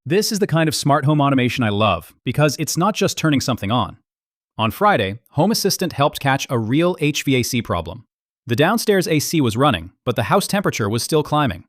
This is the kind of smart home automation I love because it's not just turning something on. On Friday, Home Assistant helped catch a real HVAC problem. The downstairs AC was running, but the house temperature was still climbing.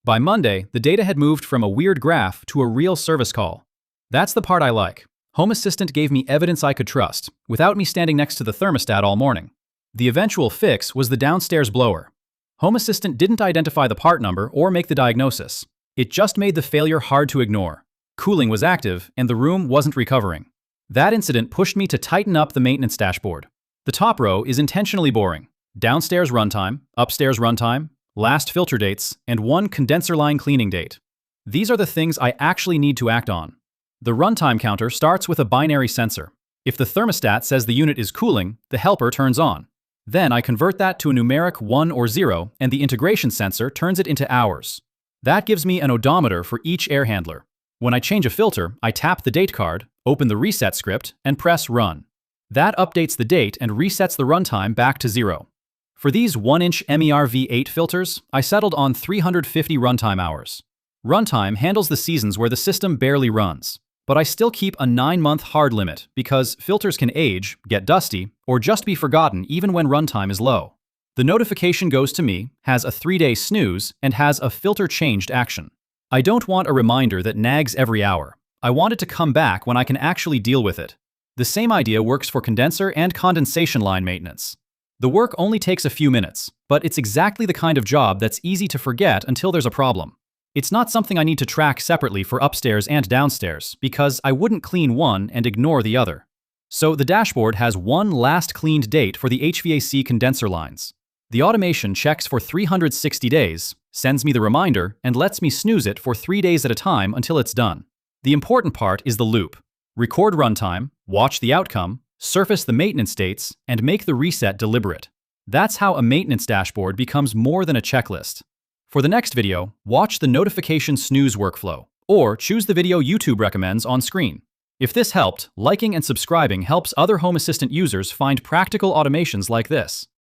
By Monday, the data had moved from a weird graph to a real service call. That's the part I like. Home Assistant gave me evidence I could trust, without me standing next to the thermostat all morning. The eventual fix was the downstairs blower. Home Assistant didn't identify the part number or make the diagnosis. It just made the failure hard to ignore. Cooling was active, and the room wasn't recovering. That incident pushed me to tighten up the maintenance dashboard. The top row is intentionally boring. Downstairs runtime, upstairs runtime, last filter dates, and one condenser line cleaning date. These are the things I actually need to act on. The runtime counter starts with a binary sensor. If the thermostat says the unit is cooling, the helper turns on. Then I convert that to a numeric 1 or 0, and the integration sensor turns it into hours. That gives me an odometer for each air handler. When I change a filter, I tap the date card, open the reset script, and press run. That updates the date and resets the runtime back to 0. For these 1-inch MERV8 filters, I settled on 350 runtime hours. Runtime handles the seasons where the system barely runs, but I still keep a 9-month hard limit because filters can age, get dusty, or just be forgotten even when runtime is low. The notification goes to me, has a 3-day snooze, and has a filter changed action. I don't want a reminder that nags every hour. I want it to come back when I can actually deal with it. The same idea works for condenser and condensation line maintenance. The work only takes a few minutes, but it's exactly the kind of job that's easy to forget until there's a problem. It's not something I need to track separately for upstairs and downstairs because I wouldn't clean one and ignore the other. So the dashboard has one last cleaned date for the HVAC condenser lines. The automation checks for 360 days, sends me the reminder, and lets me snooze it for 3 days at a time until it's done. The important part is the loop. Record runtime, watch the outcome, surface the maintenance dates, and make the reset deliberate. That's how a maintenance dashboard becomes more than a checklist. For the next video, watch the notification snooze workflow, or choose the video YouTube recommends on screen. If this helped, liking and subscribing helps other Home Assistant users find practical automations like this.